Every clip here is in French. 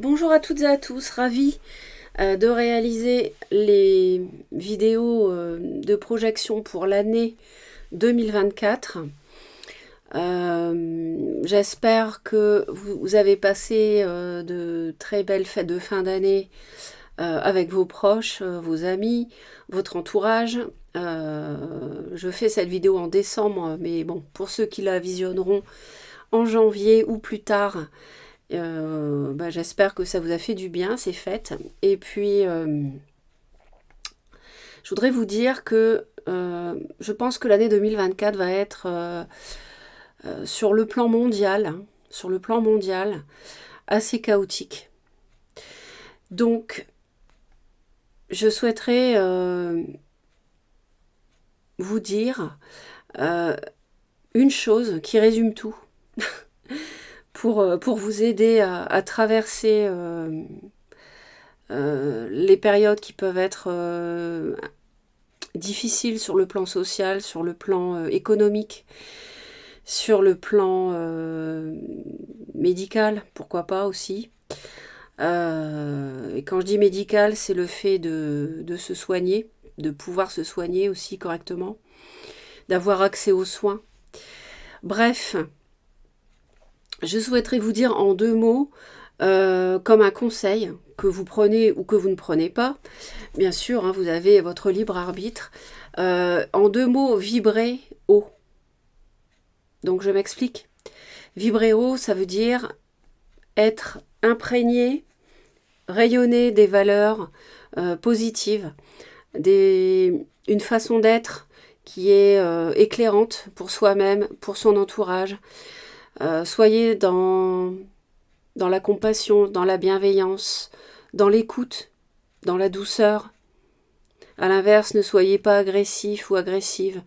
Bonjour à toutes et à tous, ravie de réaliser les vidéos de projection pour l'année 2024. J'espère que vous avez passé de très belles fêtes de fin d'année avec vos proches, vos amis, votre entourage. Je fais cette vidéo en décembre, mais bon, pour ceux qui la visionneront en janvier ou plus tard, j'espère que ça vous a fait du bien, ces fêtes. Et puis, je voudrais vous dire que je pense que l'année 2024 va être sur le plan mondial, assez chaotique. Donc, je souhaiterais vous dire une chose qui résume tout pour vous aider à traverser les périodes qui peuvent être difficiles sur le plan social, sur le plan économique, sur le plan médical, pourquoi pas aussi. Et quand je dis médical, c'est le fait de se soigner, de pouvoir se soigner aussi correctement, d'avoir accès aux soins. Bref, je souhaiterais vous dire en 2 mots, comme un conseil que vous prenez ou que vous ne prenez pas. Bien sûr, hein, vous avez votre libre arbitre. En 2 mots, vibrez haut. Donc je m'explique. Vibrer haut, ça veut dire être imprégné, rayonner des valeurs positives, une façon d'être qui est éclairante pour soi-même, pour son entourage. Soyez dans la compassion, dans la bienveillance, dans l'écoute, dans la douceur. À l'inverse, ne soyez pas agressif ou agressive.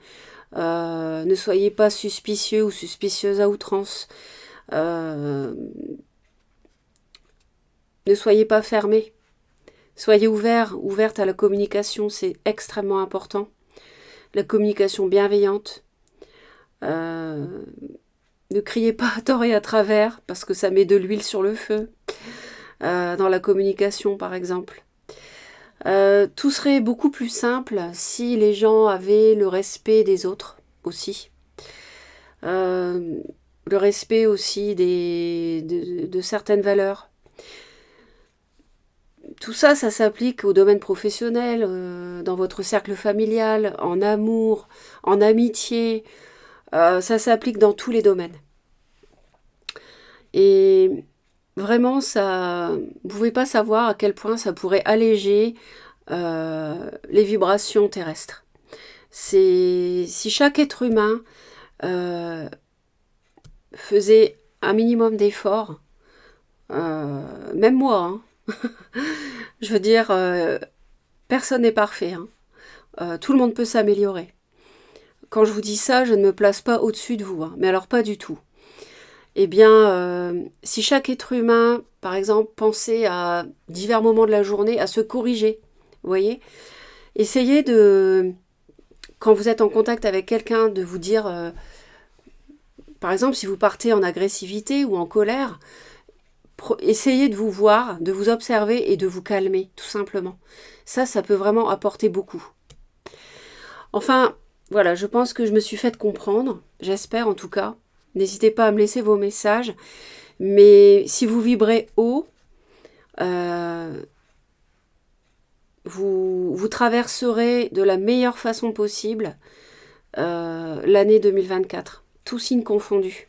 Ne soyez pas suspicieux ou suspicieuse à outrance. Ne soyez pas fermé. Soyez ouverte à la communication, c'est extrêmement important. La communication bienveillante. Ne criez pas à tort et à travers, parce que ça met de l'huile sur le feu. Dans la communication, par exemple. Tout serait beaucoup plus simple si les gens avaient le respect des autres aussi. Le respect aussi de certaines valeurs. Tout ça, ça s'applique au domaine professionnel, dans votre cercle familial, en amour, en amitié. Ça s'applique dans tous les domaines. Et vraiment, ça, vous ne pouvez pas savoir à quel point ça pourrait alléger les vibrations terrestres. Si chaque être humain faisait un minimum d'efforts, même moi, hein, je veux dire, personne n'est parfait. Hein. Tout le monde peut s'améliorer. Quand je vous dis ça, je ne me place pas au-dessus de vous, hein, mais alors pas du tout. Eh bien, si chaque être humain, par exemple, pensait à divers moments de la journée à se corriger, vous voyez, essayez de, quand vous êtes en contact avec quelqu'un, de vous dire, par exemple, si vous partez en agressivité ou en colère, essayez de vous voir, de vous observer et de vous calmer, tout simplement. Ça peut vraiment apporter beaucoup. Enfin, voilà, je pense que je me suis faite comprendre, j'espère en tout cas. N'hésitez pas à me laisser vos messages, mais si vous vibrez haut, vous traverserez de la meilleure façon possible l'année 2024, tous signes confondus.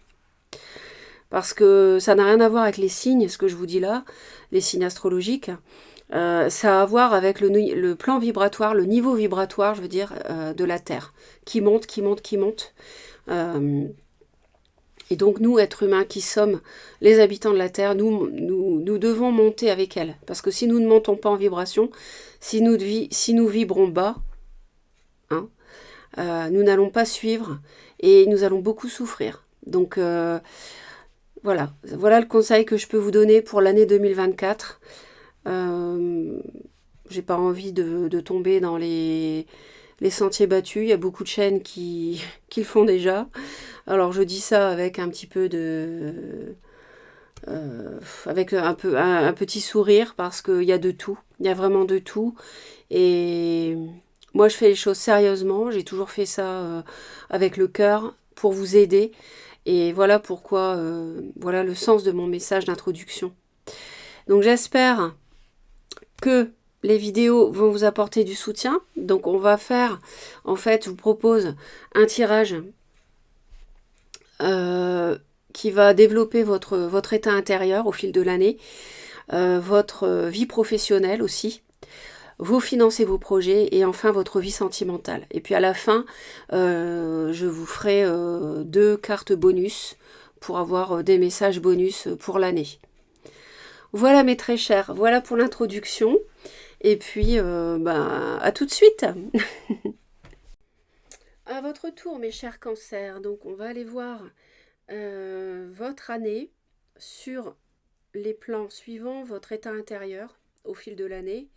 Parce que ça n'a rien à voir avec les signes, ce que je vous dis là, les signes astrologiques. Ça a à voir avec le plan vibratoire, le niveau vibratoire, je veux dire, de la Terre, qui monte, qui monte, qui monte. Et donc nous, êtres humains qui sommes les habitants de la Terre, nous devons monter avec elle. Parce que si nous ne montons pas en vibration, si nous vibrons bas, hein, nous n'allons pas suivre et nous allons beaucoup souffrir. Donc voilà le conseil que je peux vous donner pour l'année 2024. J'ai pas envie de tomber dans les sentiers battus. Il y a beaucoup de chaînes qui le font déjà. Alors je dis ça avec un petit peu avec un petit sourire parce qu'il y a de tout. Il y a vraiment de tout. Et moi, je fais les choses sérieusement. J'ai toujours fait ça avec le cœur pour vous aider. Et voilà pourquoi, voilà le sens de mon message d'introduction. Donc j'espère que les vidéos vont vous apporter du soutien. Donc on va faire, en fait, je vous propose un tirage qui va développer votre état intérieur au fil de l'année, votre vie professionnelle aussi, vos finances et vos projets, et enfin votre vie sentimentale. Et puis à la fin, je vous ferai 2 cartes bonus pour avoir des messages bonus pour l'année. Voilà mes très chers, voilà pour l'introduction. Et puis, à tout de suite. À votre tour, mes chers cancers. Donc, on va aller voir votre année sur les plans suivants, votre état intérieur au fil de l'année,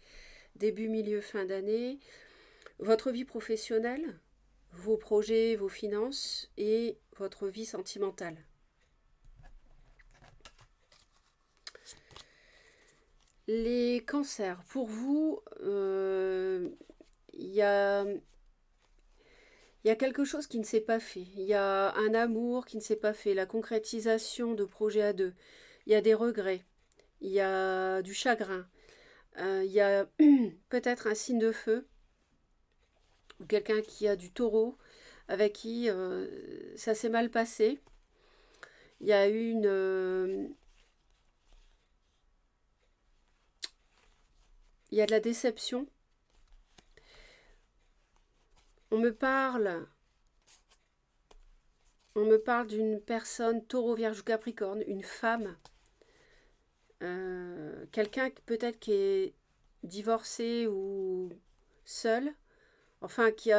début, milieu, fin d'année, votre vie professionnelle, vos projets, vos finances et votre vie sentimentale. Les cancers, pour vous, il y a quelque chose qui ne s'est pas fait. Il y a un amour qui ne s'est pas fait, la concrétisation de projets à deux. Il y a des regrets, il y a du chagrin, il y a peut-être un signe de feu, ou quelqu'un qui a du taureau, avec qui ça s'est mal passé. Il y a il y a de la déception. On me parle d'une personne taureau, vierge ou capricorne, une femme, quelqu'un peut-être qui est divorcé ou seul, enfin qui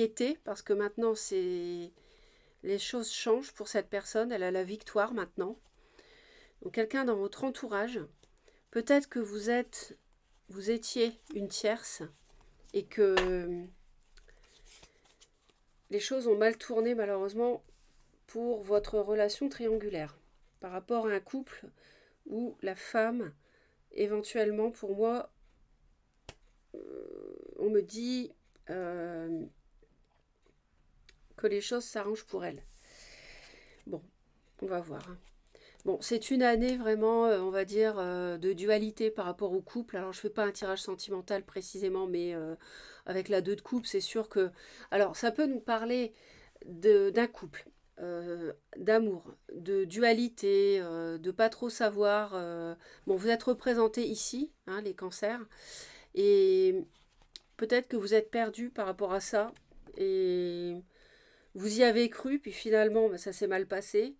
était, parce que maintenant les choses changent pour cette personne, elle a la victoire maintenant. Donc quelqu'un dans votre entourage, peut-être que vous étiez une tierce et que les choses ont mal tourné malheureusement pour votre relation triangulaire par rapport à un couple où la femme, éventuellement pour moi, on me dit que les choses s'arrangent pour elle. Bon, on va voir. Bon, c'est une année vraiment, on va dire, de dualité par rapport au couple. Alors, je ne fais pas un tirage sentimental précisément, mais avec la 2 de coupe, c'est sûr que... Alors, ça peut nous parler d'un couple, d'amour, de dualité, de pas trop savoir. Bon, vous êtes représentés ici, hein, les cancers, et peut-être que vous êtes perdus par rapport à ça, et vous y avez cru, puis finalement, ça s'est mal passé.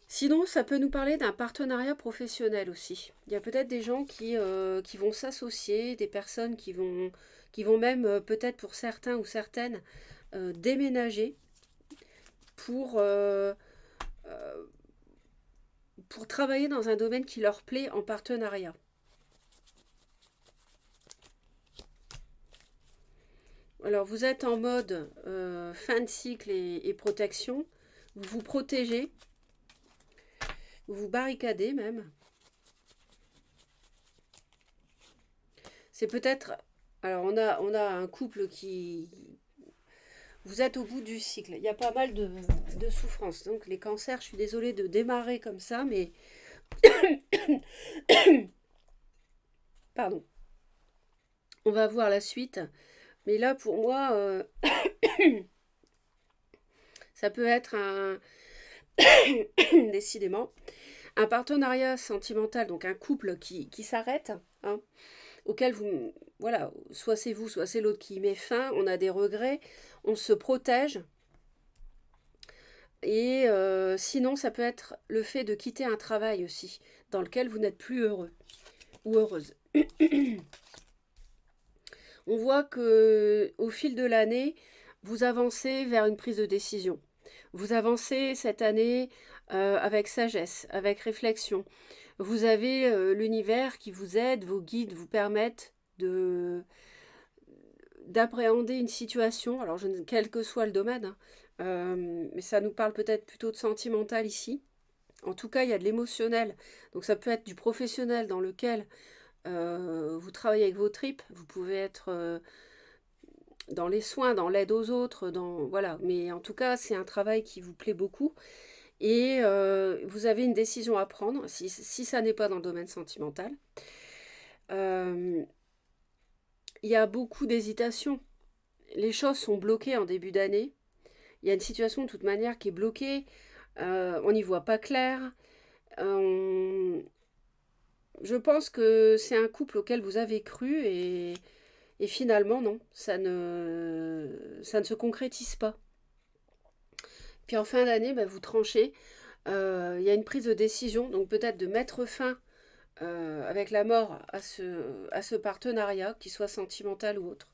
Sinon, ça peut nous parler d'un partenariat professionnel aussi. Il y a peut-être des gens qui vont s'associer, des personnes qui vont même, peut-être pour certains ou certaines, déménager pour, pour travailler dans un domaine qui leur plaît en partenariat. Alors, vous êtes en mode fin de cycle et protection. Vous vous protégez. Vous vous barricadez même. C'est peut-être... Alors, on a un couple qui... Vous êtes au bout du cycle. Il y a pas mal de souffrances. Donc, les cancers, je suis désolée de démarrer comme ça, mais... Pardon. On va voir la suite. Mais là, pour moi, ça peut être un... Décidément. Un partenariat sentimental, donc un couple qui s'arrête, hein, auquel vous... Voilà, soit c'est vous, soit c'est l'autre qui met fin, on a des regrets, on se protège. Et sinon, ça peut être le fait de quitter un travail aussi, dans lequel vous n'êtes plus heureux ou heureuse. On voit que au fil de l'année, vous avancez vers une prise de décision. Vous avancez cette année avec sagesse, avec réflexion. Vous avez l'univers qui vous aide, vos guides vous permettent d'appréhender une situation, alors quel que soit le domaine, hein, mais ça nous parle peut-être plutôt de sentimental ici. En tout cas, il y a de l'émotionnel. Donc ça peut être du professionnel dans lequel vous travaillez avec vos tripes. Vous pouvez être dans les soins, dans l'aide aux autres, voilà. Mais en tout cas, c'est un travail qui vous plaît beaucoup. Et vous avez une décision à prendre, si ça n'est pas dans le domaine sentimental. Euh, il y a beaucoup d'hésitation. Les choses sont bloquées en début d'année. Il y a une situation de toute manière qui est bloquée. On n'y voit pas clair. Je pense que c'est un couple auquel vous avez cru et finalement non, ça ne se concrétise pas. Puis en fin d'année, bah, vous tranchez. Il y a une prise de décision, donc peut-être de mettre fin avec la mort à ce partenariat, qu'il soit sentimental ou autre.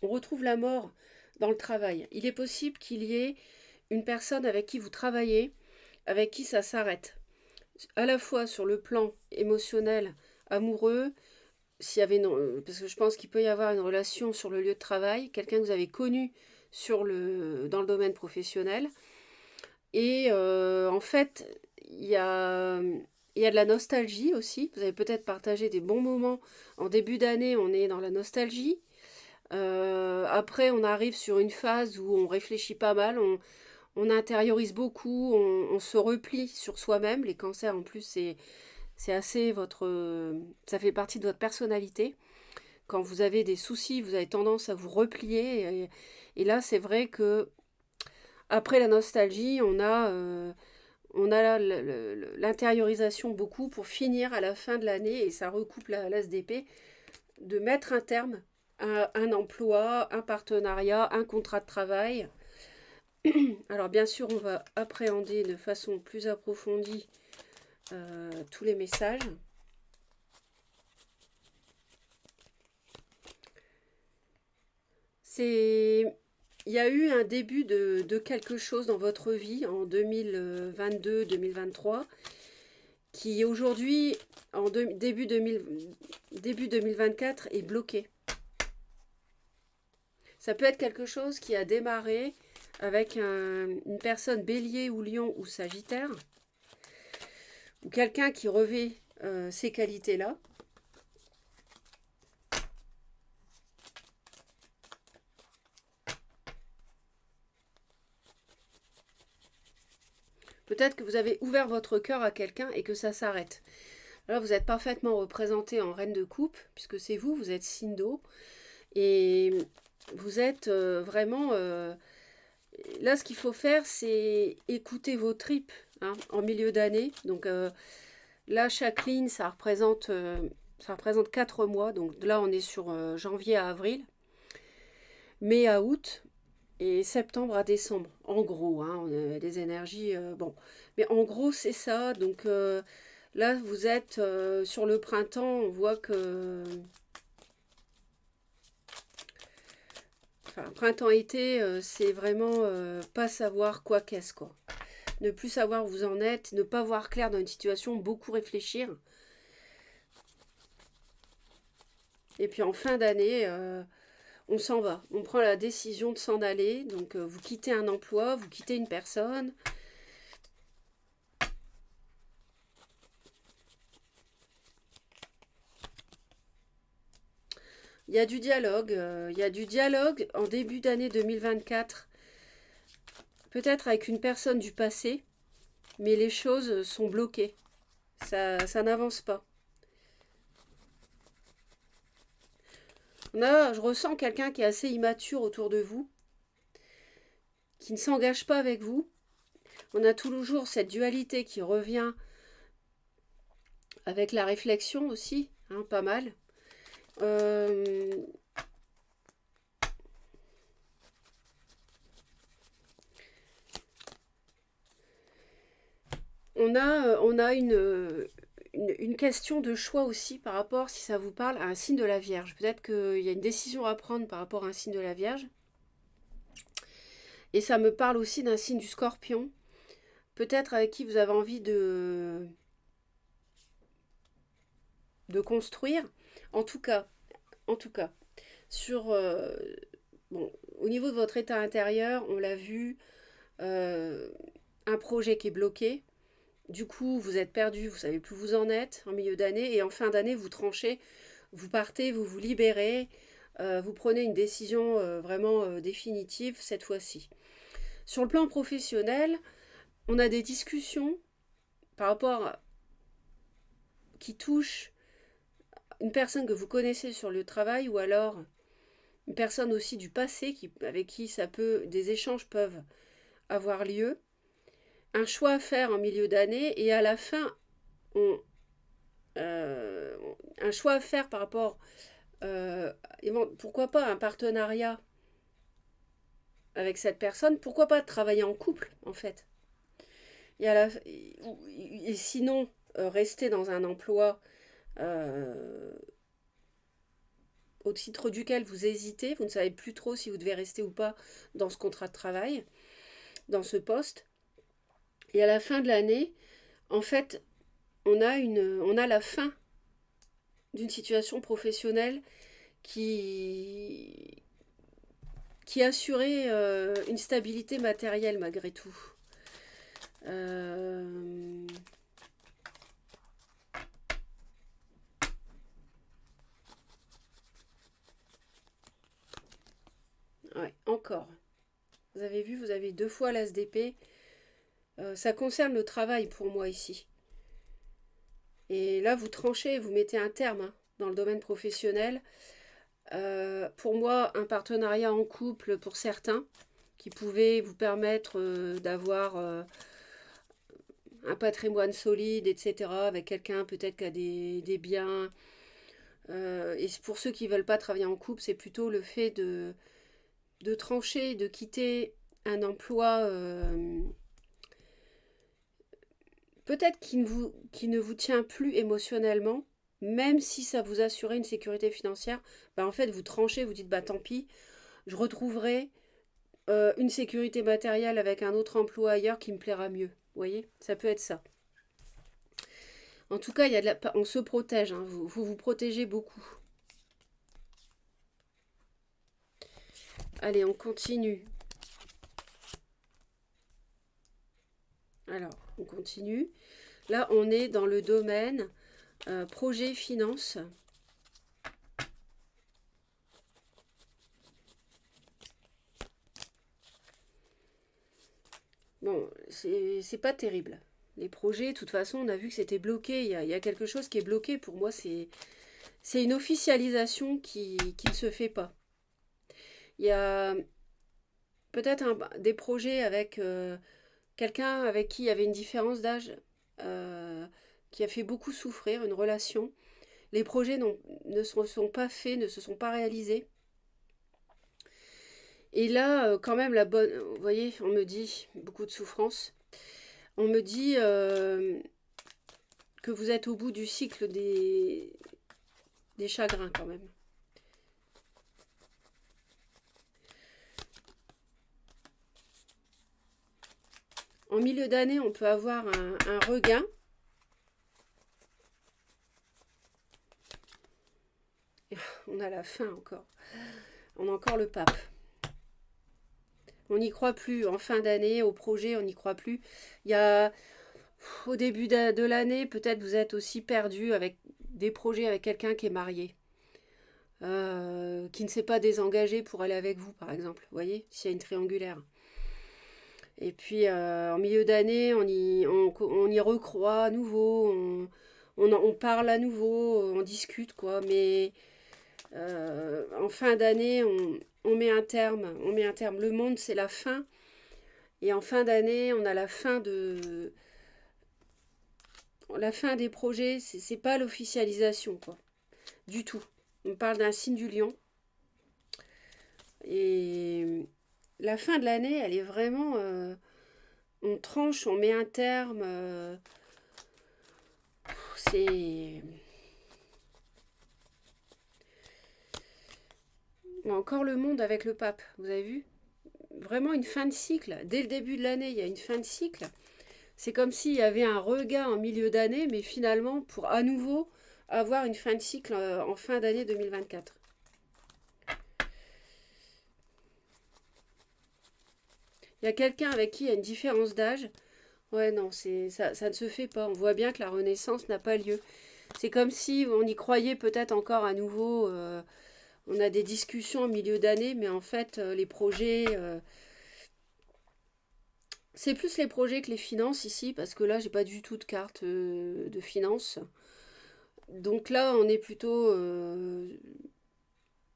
On retrouve la mort dans le travail. Il est possible qu'il y ait une personne avec qui vous travaillez, avec qui ça s'arrête. À la fois sur le plan émotionnel, amoureux, s'il y avait parce que je pense qu'il peut y avoir une relation sur le lieu de travail, quelqu'un que vous avez connu dans le domaine professionnel. Et en fait, il y a de la nostalgie aussi. Vous avez peut-être partagé des bons moments. En début d'année, on est dans la nostalgie. Après, on arrive sur une phase où on réfléchit pas mal, on intériorise beaucoup, on se replie sur soi-même. Les cancers, en plus, c'est assez ça fait partie de votre personnalité. Quand vous avez des soucis, vous avez tendance à vous replier. Et là, c'est vrai que après la nostalgie, on a l'intériorisation beaucoup pour finir à la fin de l'année, et ça recoupe la SDP, de mettre un terme à un emploi, un partenariat, un contrat de travail. Alors bien sûr, on va appréhender de façon plus approfondie tous les messages. Il y a eu un début de quelque chose dans votre vie en 2022-2023 qui aujourd'hui, début 2024, est bloqué. Ça peut être quelque chose qui a démarré avec une personne bélier ou lion ou sagittaire, ou quelqu'un qui revêt ces qualités-là. Peut-être que vous avez ouvert votre cœur à quelqu'un et que ça s'arrête. Alors vous êtes parfaitement représenté en reine de coupe, puisque c'est vous, vous êtes signe d'eau. Et vous êtes vraiment... là, ce qu'il faut faire, c'est écouter vos tripes en milieu d'année. Donc là, chaque ligne, ça représente 4 mois. Donc là, on est sur janvier à avril, mai à août et septembre à décembre. En gros, on a des énergies... bon, mais en gros, c'est ça. Donc là, vous êtes sur le printemps, on voit que... Enfin, printemps-été, c'est vraiment pas savoir quoi qu'est-ce, quoi. Ne plus savoir où vous en êtes, ne pas voir clair dans une situation, beaucoup réfléchir. Et puis en fin d'année, on s'en va. On prend la décision de s'en aller. Donc vous quittez un emploi, vous quittez une personne. Il y a du dialogue. Il y a du dialogue en début d'année 2024. Peut-être avec une personne du passé. Mais les choses sont bloquées. Ça n'avance pas. Je ressens quelqu'un qui est assez immature autour de vous, qui ne s'engage pas avec vous. On a toujours cette dualité qui revient avec la réflexion aussi, pas mal. On a une question de choix aussi par rapport, si ça vous parle, à un signe de la Vierge. Peut-être qu'il y a une décision à prendre par rapport à un signe de la Vierge. Et ça me parle aussi d'un signe du Scorpion. Peut-être avec qui vous avez envie de construire. En tout cas, sur Bon, au niveau de votre état intérieur, on l'a vu, un projet qui est bloqué. Du coup, vous êtes perdu, vous savez plus où vous en êtes en milieu d'année. Et en fin d'année, vous tranchez, vous partez, vous vous libérez. Vous prenez une décision vraiment définitive cette fois-ci. Sur le plan professionnel, on a des discussions par rapport qui touchent une personne que vous connaissez sur le travail ou alors une personne aussi du passé avec qui des échanges peuvent avoir lieu. Un choix à faire en milieu d'année et à la fin, on, un choix à faire par rapport, pourquoi pas un partenariat avec cette personne, pourquoi pas travailler en couple en fait. Et sinon, rester dans un emploi au titre duquel vous hésitez, vous ne savez plus trop si vous devez rester ou pas dans ce contrat de travail, dans ce poste. Et à la fin de l'année, en fait, on a la fin d'une situation professionnelle qui assurait une stabilité matérielle malgré tout. Ouais, encore. Vous avez vu, vous avez 2 fois l'as d'épée. Ça concerne le travail pour moi ici. Et là, vous tranchez, vous mettez un terme dans le domaine professionnel. Pour moi, un partenariat en couple pour certains qui pouvait vous permettre d'avoir un patrimoine solide, etc., avec quelqu'un peut-être qui a des biens. Et pour ceux qui ne veulent pas travailler en couple, c'est plutôt le fait de trancher, de quitter un emploi peut-être qui ne vous tient plus émotionnellement, même si ça vous assurait une sécurité financière, bah en fait vous tranchez, vous dites bah tant pis, je retrouverai une sécurité matérielle avec un autre emploi ailleurs qui me plaira mieux. Vous voyez, ça peut être ça. En tout cas, on se protège, hein, vous protégez beaucoup. Allez, on continue. Alors, on continue. Là, on est dans le domaine projet finance. Bon, c'est pas terrible. Les projets, de toute façon, on a vu que c'était bloqué. Il y a quelque chose qui est bloqué. Pour moi, c'est une officialisation qui ne se fait pas. Il y a peut-être des projets avec quelqu'un avec qui il y avait une différence d'âge qui a fait beaucoup souffrir, une relation. Les projets ne se sont pas faits, ne se sont pas réalisés. Et là, quand même, vous voyez, on me dit beaucoup de souffrance. On me dit que vous êtes au bout du cycle des chagrins quand même. En milieu d'année, on peut avoir un regain. On a la fin encore. On a encore le pape. On n'y croit plus. En fin d'année, au projet, on n'y croit plus. Il y a, au début de l'année, peut-être vous êtes aussi perdu avec des projets avec quelqu'un qui est marié. Qui ne s'est pas désengagé pour aller avec vous, par exemple. Vous voyez, s'il y a une triangulaire. Et puis, en milieu d'année, on y recroit à nouveau, on parle à nouveau, on discute, quoi. Mais en fin d'année, on met un terme. On met un terme. Le monde, c'est la fin. Et en fin d'année, on a la fin des projets. C'est pas l'officialisation, quoi. Du tout. On parle d'un signe du lion. Et la fin de l'année, elle est vraiment... on tranche, on met un terme. C'est... Encore le monde avec le pape, vous avez vu? Vraiment une fin de cycle. Dès le début de l'année, il y a une fin de cycle. C'est comme s'il y avait un regain en milieu d'année, mais finalement, pour à nouveau avoir une fin de cycle en fin d'année 2024. Il y a quelqu'un avec qui il y a une différence d'âge. Ouais, non, ça ne se fait pas. On voit bien que la renaissance n'a pas lieu. C'est comme si on y croyait peut-être encore à nouveau. On a des discussions au milieu d'année, mais en fait, les projets, c'est plus les projets que les finances ici, parce que là, j'ai pas du tout de carte de finances. Donc là, on est plutôt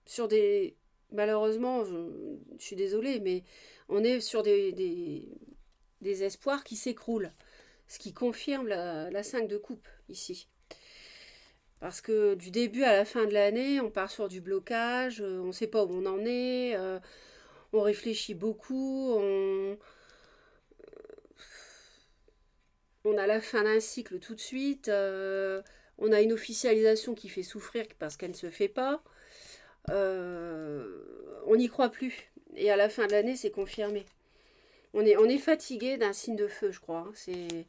sur des... Malheureusement, je suis désolée, mais on est sur des espoirs qui s'écroulent. Ce qui confirme la 5 de coupe ici. Parce que du début à la fin de l'année, on part sur du blocage, on ne sait pas où on en est, on réfléchit beaucoup, on a la fin d'un cycle tout de suite, on a une officialisation qui fait souffrir parce qu'elle ne se fait pas, on n'y croit plus. Et à la fin de l'année, c'est confirmé. On est fatigué d'un signe de feu, je crois. Hein.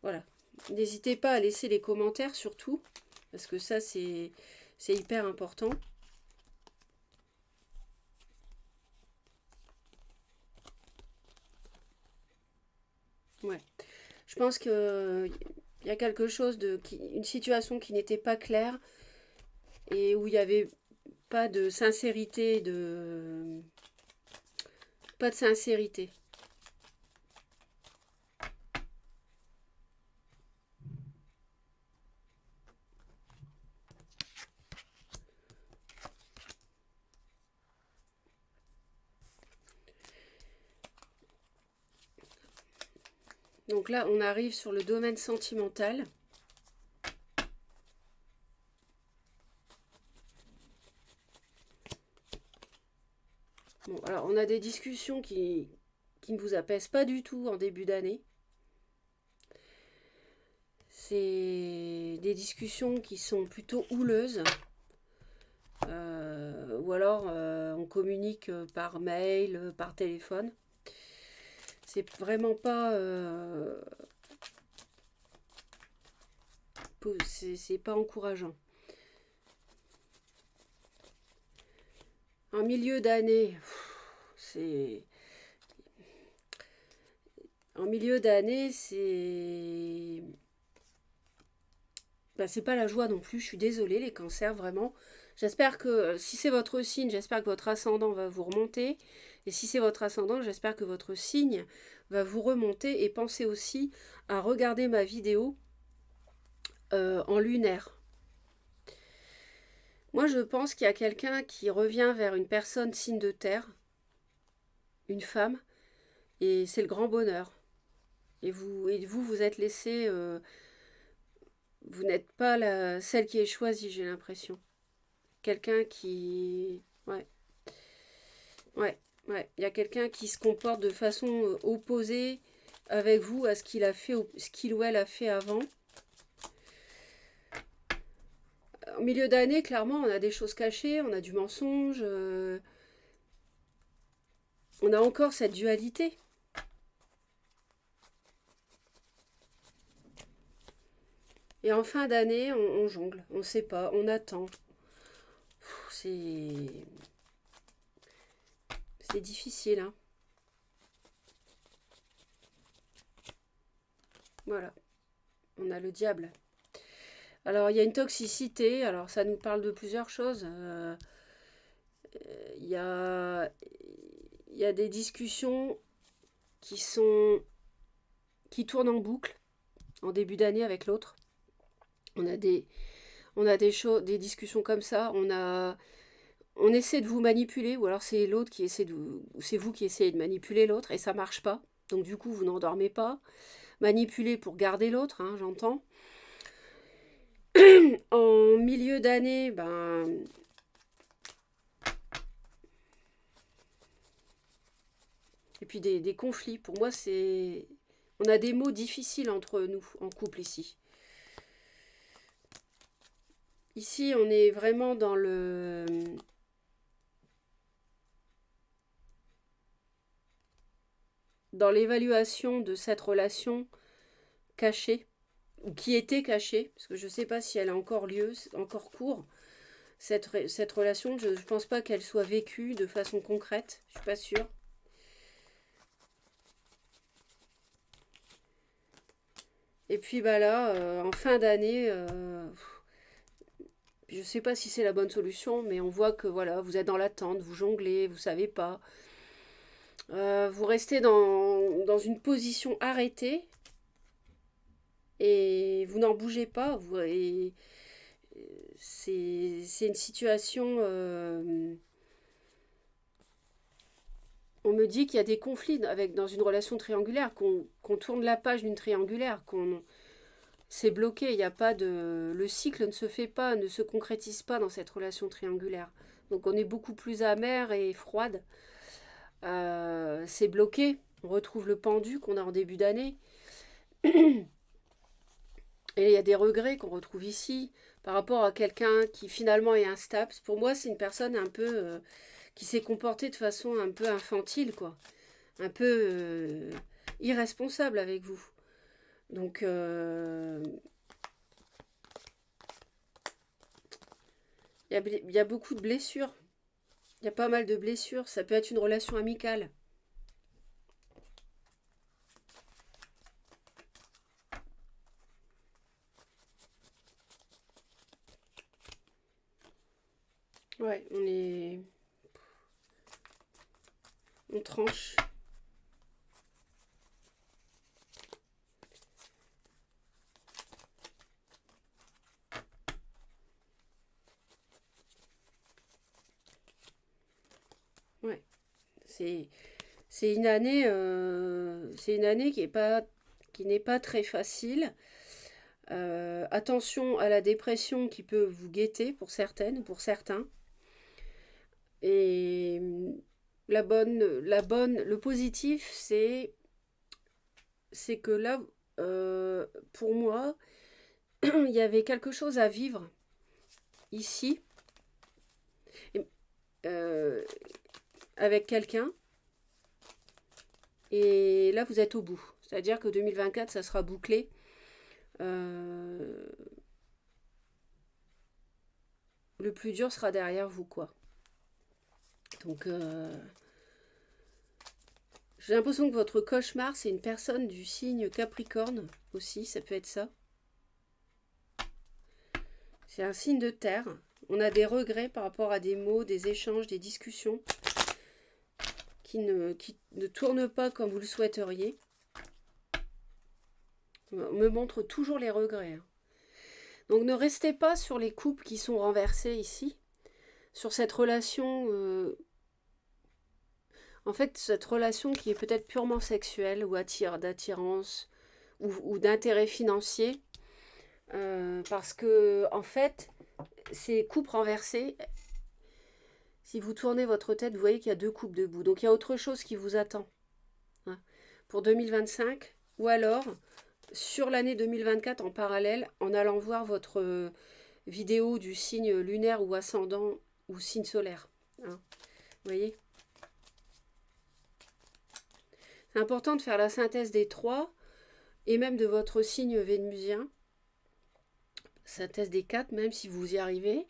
Voilà. N'hésitez pas à laisser les commentaires surtout, parce que ça, c'est hyper important. Ouais. Je pense que il y a quelque chose une situation qui n'était pas claire et où il n'y avait pas de sincérité, pas de sincérité. Donc là, on arrive sur le domaine sentimental. Bon, alors on a des discussions qui ne vous apaisent pas du tout en début d'année. C'est des discussions qui sont plutôt houleuses. Ou alors on communique par mail, par téléphone. C'est vraiment pas... c'est pas encourageant. En milieu d'année, c'est... En milieu d'année, c'est... Ben, c'est pas la joie non plus, je suis désolée les cancers, vraiment. J'espère que, si c'est votre signe, j'espère que votre ascendant va vous remonter. Et si c'est votre ascendant, j'espère que votre signe va vous remonter. Et pensez aussi à regarder ma vidéo en lunaire. Moi, je pense qu'il y a quelqu'un qui revient vers une personne signe de terre, une femme, et c'est le grand bonheur. Vous êtes laissé, vous n'êtes pas celle qui est choisie, j'ai l'impression. Quelqu'un qui, ouais, ouais, ouais, il y a quelqu'un qui se comporte de façon opposée avec vous à ce qu'il a fait, ce qu'il ou elle a fait avant. En milieu d'année, clairement, on a des choses cachées, on a du mensonge, on a encore cette dualité. Et en fin d'année, on jongle, on ne sait pas, on attend. C'est difficile, hein. Voilà, on a le diable. Alors, il y a une toxicité, alors ça nous parle de plusieurs choses. Il y a, il y a des discussions qui tournent en boucle en début d'année avec l'autre. On a des discussions comme ça. On essaie de vous manipuler, ou alors c'est l'autre qui essaie c'est vous qui essayez de manipuler l'autre et ça marche pas. Donc du coup, vous n'endormez pas. Manipuler pour garder l'autre, hein, j'entends. En milieu d'année, ben, et puis des conflits. Pour moi, on a des mots difficiles entre nous en couple ici. Ici, on est vraiment dans l'évaluation de cette relation cachée, ou qui était cachée, parce que je ne sais pas si elle a encore lieu, encore cours. Cette relation, je ne pense pas qu'elle soit vécue de façon concrète, je ne suis pas sûre. Et puis bah là, en fin d'année, je ne sais pas si c'est la bonne solution, mais on voit que voilà, vous êtes dans l'attente, vous jonglez, vous savez pas. Vous restez dans une position arrêtée et vous n'en bougez pas. Et c'est une situation. On me dit qu'il y a des conflits dans une relation triangulaire, qu'on tourne la page d'une triangulaire, qu'on c'est bloqué. Il y a pas de, le cycle ne se fait pas, ne se concrétise pas dans cette relation triangulaire. Donc on est beaucoup plus amer et froide. C'est bloqué. On retrouve le pendu qu'on a en début d'année. Et il y a des regrets qu'on retrouve ici par rapport à quelqu'un qui finalement est instable. Pour moi, c'est une personne un peu qui s'est comportée de façon un peu infantile, quoi. Un peu irresponsable avec vous. Donc, il y a beaucoup de blessures. Il y a pas mal de blessures. Ça peut être une relation amicale. Ouais, on tranche. Ouais, c'est c'est une année qui n'est pas très facile. Attention à la dépression qui peut vous guetter pour certaines, pour certains. Et le positif, c'est que là, pour moi, il y avait quelque chose à vivre ici et- euh, avec quelqu'un. Et là, vous êtes au bout. C'est-à-dire que 2024, ça sera bouclé. Euh, le plus dur sera derrière vous, quoi. Donc, j'ai l'impression que votre cauchemar, c'est une personne du signe Capricorne aussi, ça peut être ça. C'est un signe de terre. On a des regrets par rapport à des mots, des échanges, des discussions qui ne tournent pas comme vous le souhaiteriez. On me montre toujours les regrets, hein. Donc ne restez pas sur les couples qui sont renversés ici, sur cette relation, en fait, cette relation qui est peut-être purement sexuelle ou d'attirance ou d'intérêt financier, parce que en fait, ces couples renversés, si vous tournez votre tête, vous voyez qu'il y a deux coupes debout. Donc il y a autre chose qui vous attend, hein, pour 2025, ou alors sur l'année 2024 en parallèle, en allant voir votre vidéo du signe lunaire ou ascendant ou signe solaire, hein. Vous voyez, c'est important de faire la synthèse des trois et même de votre signe vénusien, synthèse des quatre, même si vous y arrivez,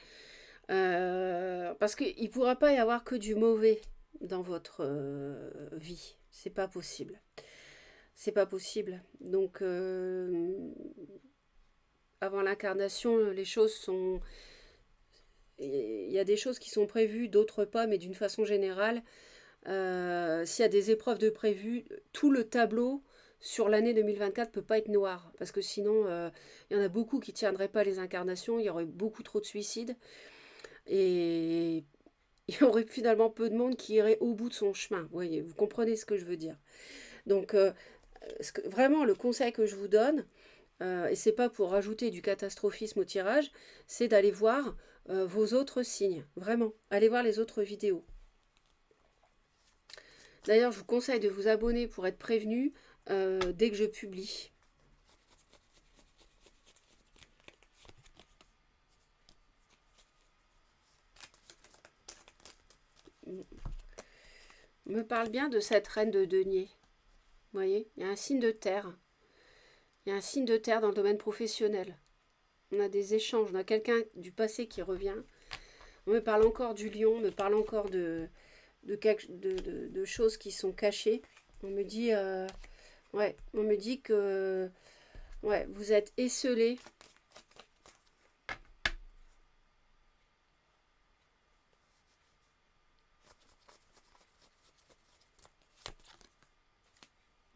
parce qu'il ne pourra pas y avoir que du mauvais dans votre vie. C'est pas possible. C'est pas possible. Donc, avant l'incarnation, les choses sont. Il y a des choses qui sont prévues, d'autres pas, mais d'une façon générale, s'il y a des épreuves de prévues, tout le tableau sur l'année 2024 ne peut pas être noir. Parce que sinon, il y en a beaucoup qui ne tiendraient pas les incarnations, il y aurait beaucoup trop de suicides. Et il y aurait finalement peu de monde qui irait au bout de son chemin. Vous voyez, vous comprenez ce que je veux dire. Donc, vraiment, le conseil que je vous donne, et c'est pas pour rajouter du catastrophisme au tirage, c'est d'aller voir vos autres signes. Vraiment, allez voir les autres vidéos. D'ailleurs, je vous conseille de vous abonner pour être prévenu dès que je publie. On me parle bien de cette reine de denier. Vous voyez, il y a un signe de terre. Il y a un signe de terre dans le domaine professionnel. On a des échanges, on a quelqu'un du passé qui revient. On me parle encore du lion, on me parle encore de choses qui sont cachées. On me dit, ouais, on me dit que Ouais, vous êtes esselé.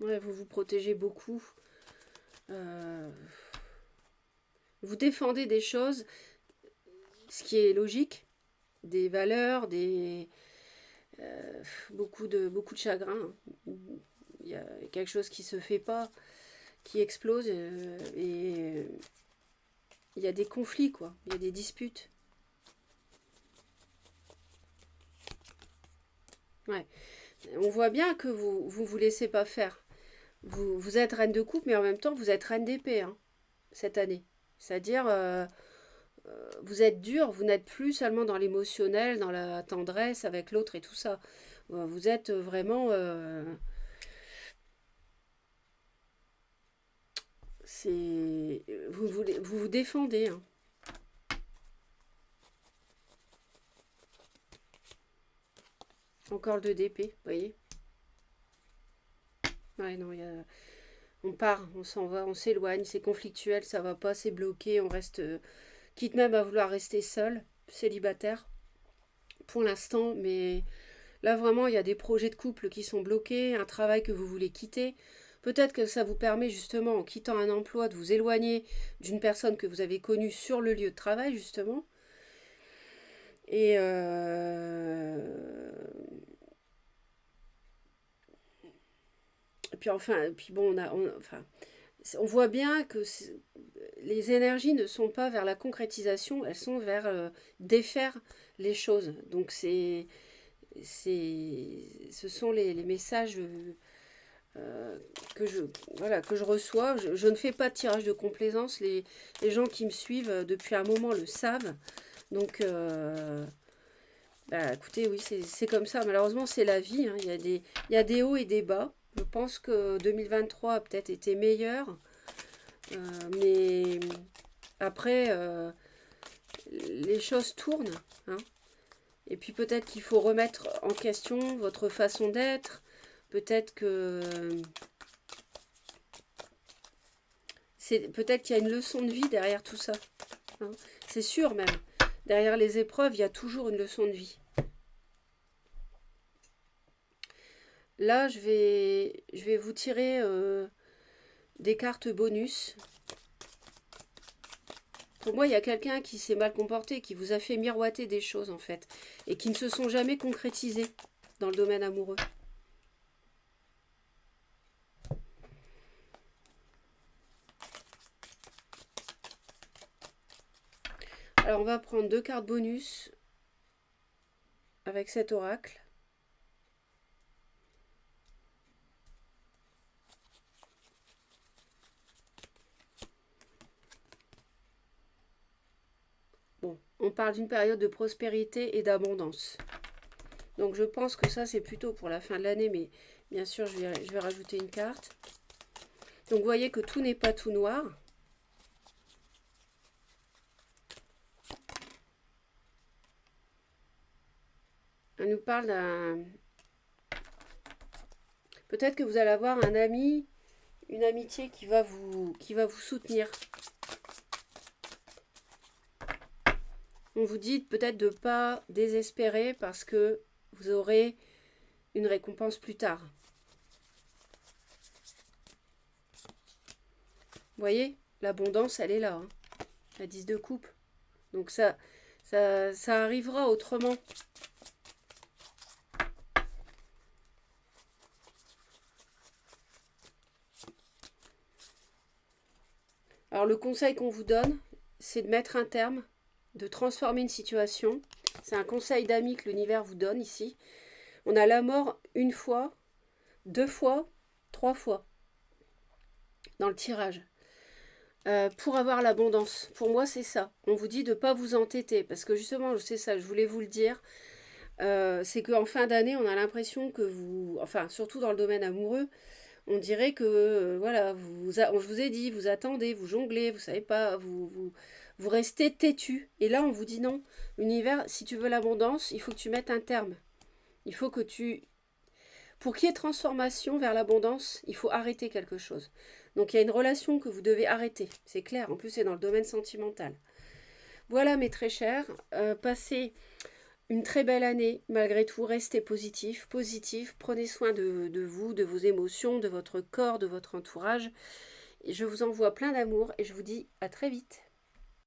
Ouais, vous vous protégez beaucoup. Euh, vous défendez des choses, ce qui est logique, des valeurs, beaucoup de chagrin. Il y a quelque chose qui se fait pas, qui explose et il y a des conflits, quoi. Il y a des disputes. Ouais. On voit bien que vous laissez pas faire. Vous êtes reine de coupe, mais en même temps, vous êtes reine d'épée, hein, cette année. C'est-à-dire, vous êtes dur, vous n'êtes plus seulement dans l'émotionnel, dans la tendresse avec l'autre et tout ça. Vous êtes vraiment... vous défendez, hein. Encore le 2 d'épée, vous voyez. Ouais, non, on part, on s'en va, on s'éloigne, c'est conflictuel, ça va pas, c'est bloqué, on reste... quitte même à vouloir rester seul, célibataire, pour l'instant, mais là vraiment, il y a des projets de couple qui sont bloqués, un travail que vous voulez quitter. Peut-être que ça vous permet justement, en quittant un emploi, de vous éloigner d'une personne que vous avez connue sur le lieu de travail, justement. Et, et puis enfin, puis bon, enfin, on voit bien que les énergies ne sont pas vers la concrétisation, elles sont vers défaire les choses. Donc ce sont les messages euh, que je reçois. Je ne fais pas de tirage de complaisance. Les gens qui me suivent depuis un moment le savent. Donc, bah, écoutez, oui, c'est comme ça. Malheureusement, c'est la vie, hein. Il y a des hauts et des bas. Je pense que 2023 a peut-être été meilleur. Mais après, les choses tournent, hein. Et puis peut-être qu'il faut remettre en question votre façon d'être. Peut-être que peut-être qu'il y a une leçon de vie derrière tout ça, hein. C'est sûr même. Derrière les épreuves, il y a toujours une leçon de vie. Là, je vais vous tirer des cartes bonus. Pour moi, il y a quelqu'un qui s'est mal comporté, qui vous a fait miroiter des choses en fait, et qui ne se sont jamais concrétisées dans le domaine amoureux. Alors, on va prendre 2 cartes bonus avec cet oracle. Bon, on parle d'une période de prospérité et d'abondance. Donc je pense que ça c'est plutôt pour la fin de l'année, mais bien sûr je vais rajouter une carte. Donc vous voyez que tout n'est pas tout noir. On nous parle d'un... Peut-être que vous allez avoir un ami, une amitié qui va vous soutenir. On vous dit peut-être de ne pas désespérer parce que vous aurez une récompense plus tard. Vous voyez, l'abondance, elle est là, hein. La 10 de coupe. Donc ça arrivera autrement. Alors le conseil qu'on vous donne, c'est de mettre un terme, de transformer une situation. C'est un conseil d'amis que l'univers vous donne ici. On a la mort une fois, 2 fois, 3 fois dans le tirage. Pour avoir l'abondance, pour moi c'est ça. On vous dit de ne pas vous entêter, parce que justement, c'est ça, je voulais vous le dire. C'est qu'en fin d'année, on a l'impression que vous, enfin surtout dans le domaine amoureux, on dirait que voilà, je vous ai dit, vous attendez, vous jonglez, vous savez pas, vous restez têtu. Et là, on vous dit non, l'univers, si tu veux l'abondance, il faut que tu mettes un terme. Il faut que tu... Pour qu'il y ait transformation vers l'abondance, il faut arrêter quelque chose. Donc il y a une relation que vous devez arrêter, c'est clair, en plus c'est dans le domaine sentimental. Voilà mes très chers, passez une très belle année, malgré tout, restez positif, prenez soin de vous, de vos émotions, de votre corps, de votre entourage. Et je vous envoie plein d'amour et je vous dis à très vite.